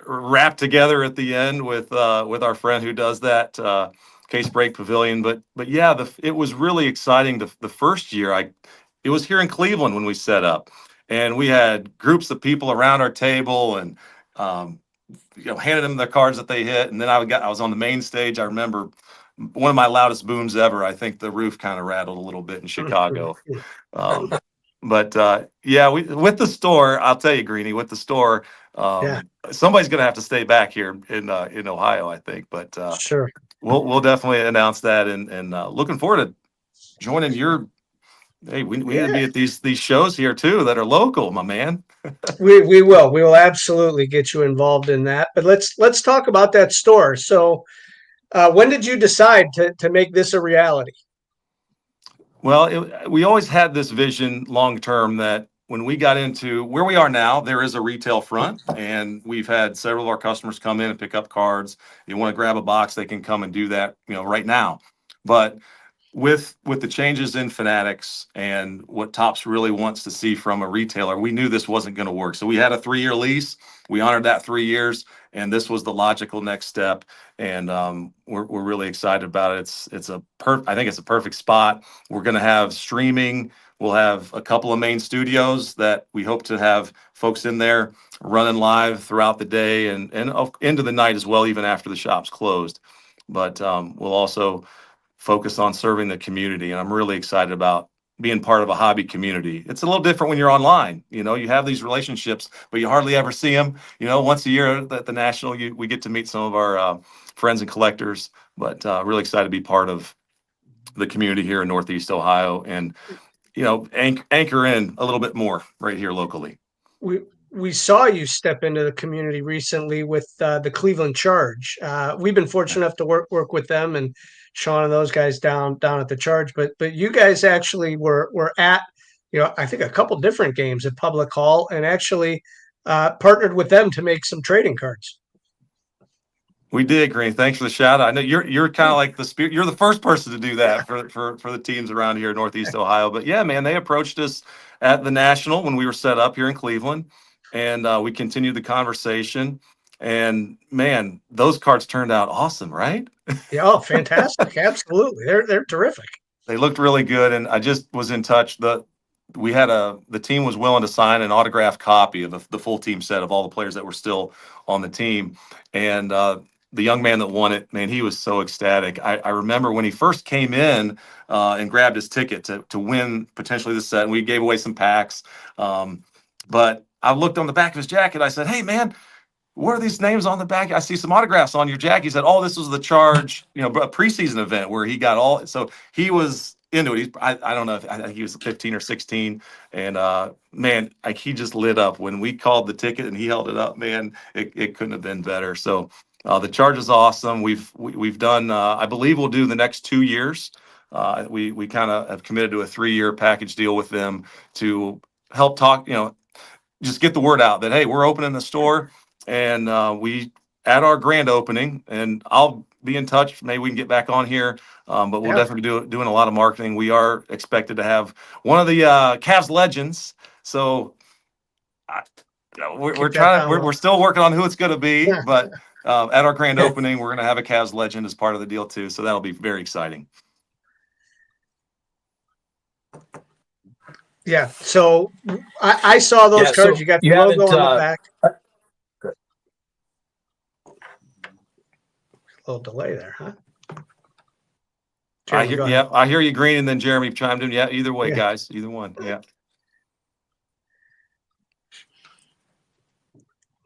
wrapped together at the end with our friend who does that Case Break Pavilion. But yeah, it was really exciting. The first year, it was here in Cleveland when we set up, and we had groups of people around our table and handed them their cards that they hit. And then I was on the main stage. I remember one of my loudest booms ever. I think the roof kind of rattled a little bit in Chicago. But yeah, with the store, I'll tell you, Greenie, with the store, somebody's going to have to stay back here in Ohio, I think. But sure, we'll definitely announce that, and looking forward to joining your. Hey, we need to be at these shows here too that are local, my man. We will absolutely get you involved in that. But let's talk about that store. So, when did you decide to make this a reality? Well, we always had this vision long term that when we got into where we are now, there is a retail front, and we've had several of our customers come in and pick up cards. If you want to grab a box, they can come and do that, right now. But with the changes in Fanatics and what Topps really wants to see from a retailer, we knew this wasn't going to work. So we had a 3-year lease. We honored that 3 years, and this was the logical next step. And we're really excited about it. I think it's a perfect spot. We're going to have streaming. We'll have a couple of main studios that we hope to have folks in there running live throughout the day and into the night as well, even after the shop's closed. But we'll also focus on serving the community, and I'm really excited about being part of a hobby community. It's a little different when you're online. You have these relationships, but you hardly ever see them. Once a year at the National, we get to meet some of our friends and collectors, but really excited to be part of the community here in Northeast Ohio, and anchor in a little bit more right here locally. We saw you step into the community recently with the Cleveland Charge. We've been fortunate enough to work with them and Sean and those guys down at the Charge, but you guys actually were at, I think a couple different games at Public Hall, and actually partnered with them to make some trading cards. We did, Green. Thanks for the shout out. I know you're kind of like the spirit. You're the first person to do that for the teams around here in Northeast Ohio. But yeah, man, they approached us at the National when we were set up here in Cleveland, and we continued the conversation. And man, those cards turned out awesome, right? Yeah, oh, fantastic! Absolutely, they're terrific. They looked really good, and I just was in touch. The team was willing to sign an autographed copy of the full team set of all the players that were still on the team, and the young man that won it, man, he was so ecstatic. I remember when he first came in and grabbed his ticket to win potentially the set, and we gave away some packs. But I looked on the back of his jacket. I said, "Hey, man, what are these names on the back? I see some autographs on your jacket." He said, "Oh, this was the Charge, a preseason event where he got all." So he was into it. I don't know I think he was 15 or 16, and man, he just lit up when we called the ticket and he held it up. Man, it couldn't have been better. So the Charge is awesome. We've done. I believe we'll do the next 2 years. We kind of have committed to a 3-year package deal with them to help talk. Just get the word out that hey, we're opening the store, and we at our grand opening, and I'll be in touch. Maybe we can get back on here. But we'll definitely doing a lot of marketing. We are expected to have one of the Cavs legends. So we're trying. We're still working on who it's going to be. But at our grand opening, we're going to have a Cavs legend as part of the deal too. So that'll be very exciting. Yeah. So I saw those cards. You got the logo on the back. Good. A little delay there, huh? I Jeremy, hear, I hear you, Green, and then Jeremy chimed in. Yeah, either way, guys, either one. Yeah.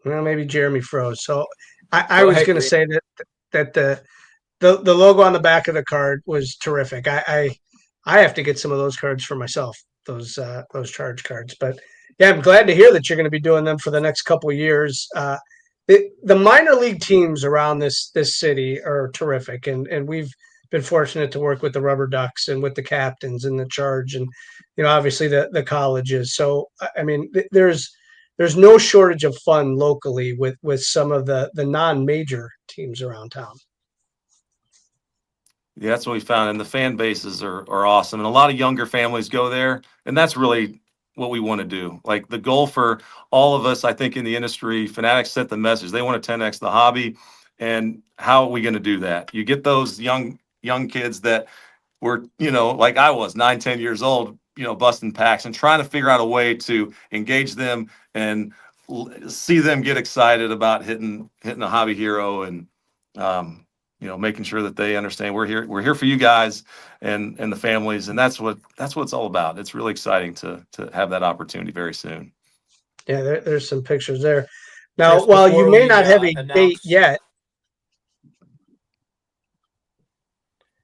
Well, maybe Jeremy froze. So I was going to say that the logo on the back of the card was terrific. I have to get some of those cards for myself. Those charge cards. But yeah, I'm glad to hear that you're going to be doing them for the next couple of years. The minor league teams around this city are terrific, and we've been fortunate to work with the Rubber Ducks and with the Captains and the Charge, and obviously the colleges. So I mean, there's no shortage of fun locally with some of the non-major teams around town. Yeah, that's what we found. And the fan bases are awesome. And a lot of younger families go there. And that's really what we want to do. Like the goal for all of us, I think, in the industry, Fanatics set the message. They want to 10X the hobby. And how are we going to do that? You get those young kids that were, like I was, 9, 10 years old, busting packs and trying to figure out a way to engage them and see them get excited about hitting a hobby hero and, making sure that they understand we're here for you guys and the families. And that's what it's all about. It's really exciting to have that opportunity very soon. Yeah, there's some pictures there. Now, while you may not have a date yet,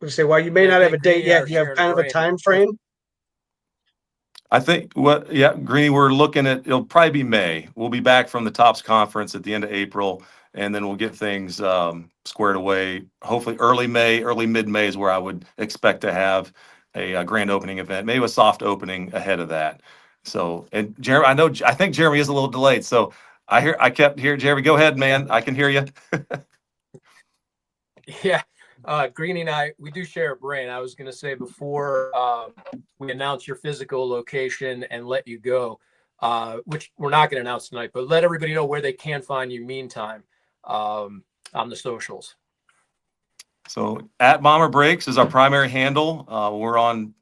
while you may not have a date yet, do you have kind of a time frame? I think Greenie, we're looking at, it'll probably be May. We'll be back from the Tops conference at the end of April, and then we'll get things squared away. Hopefully early mid-May is where I would expect to have a grand opening event, maybe a soft opening ahead of that. So, and Jeremy, I think Jeremy is a little delayed. So I kept hearing, Jeremy, go ahead, man. I can hear you. Yeah. Greenie and I, we do share a brain. I was going to say before we announce your physical location and let you go, which we're not going to announce tonight, but let everybody know where they can find you meantime on the socials. So at Bomber Breaks is our primary handle. We're on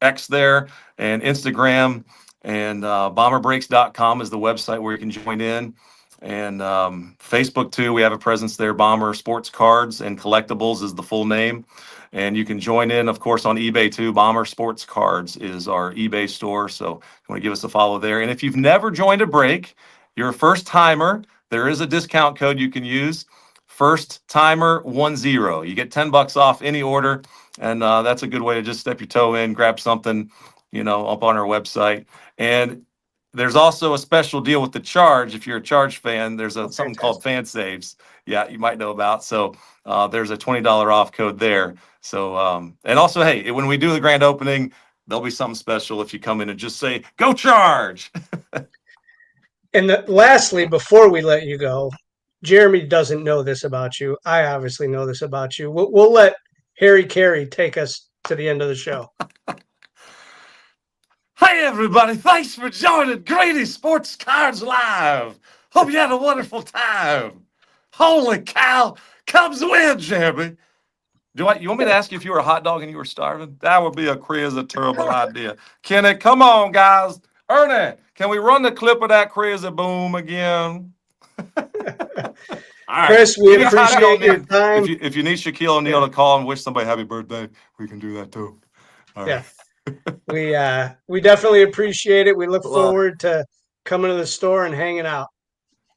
X there and Instagram, and bomberbreaks.com is the website where you can join in. And Facebook too, we have a presence there. Bomber Sports Cards and Collectibles is the full name. And you can join in, of course, on eBay too. Bomber Sports Cards is our eBay store. So if you want to give us a follow there. And if you've never joined a break, you're a first timer, there is a discount code you can use. First timer 10. You get $10 off any order. And that's a good way to just step your toe in, grab something, up on our website. And there's also a special deal with the Charge. If you're a Charge fan, there's something called Fan Saves. Yeah, you might know about. So there's a $20 off code there. So and also, hey, when we do the grand opening, there'll be something special if you come in and just say, "Go Charge!" And lastly, before we let you go, Jeremy doesn't know this about you. I obviously know this about you. We'll let Harry Carey take us to the end of the show. Hey, everybody. Thanks for joining Greenie Sports Cards Live. Hope you had a wonderful time. Holy cow. Cubs win, Jeremy. You want me to ask you if you were a hot dog and you were starving? That would be a crazy, terrible idea. Kenny, come on, guys. Ernie, can we run the clip of that crazy boom again? All right. Chris, we appreciate your time. If you need Shaquille O'Neal to call and wish somebody happy birthday, we can do that too. All right. We definitely appreciate it. We look forward to coming to the store and hanging out.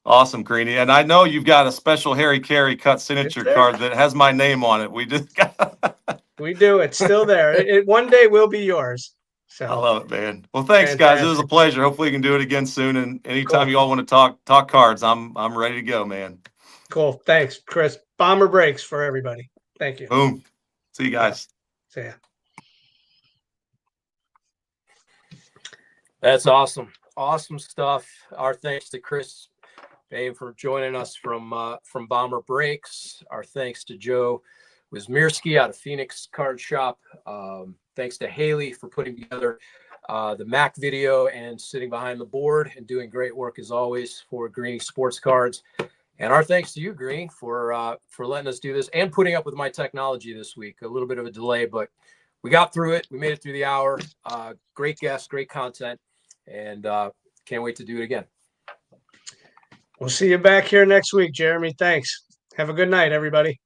Awesome, Greenie. And I know you've got a special Harry Carey cut signature card that has my name on it. We just got We do. It's still there. It one day will be yours. So I love it, man. Well, thanks, guys. It was a pleasure. Hopefully, we can do it again soon. And anytime you all want to talk cards, I'm ready to go, man. Cool. Thanks, Chris. Bomber Breaks for everybody. Thank you. Boom. See you guys. See ya. That's awesome. Awesome stuff. Our thanks to Chris and for joining us from Bomber Breaks. Our thanks to Joe Wismirski out of Phoenix Card Shop. Thanks to Haley for putting together the Mac video and sitting behind the board and doing great work as always for Greenie Sports Cards. And our thanks to you, Greenie, for letting us do this and putting up with my technology this week. A little bit of a delay, but we got through it. We made it through the hour. Great guests, great content, and can't wait to do it again. We'll see you back here next week, Jeremy. Thanks. Have a good night, everybody.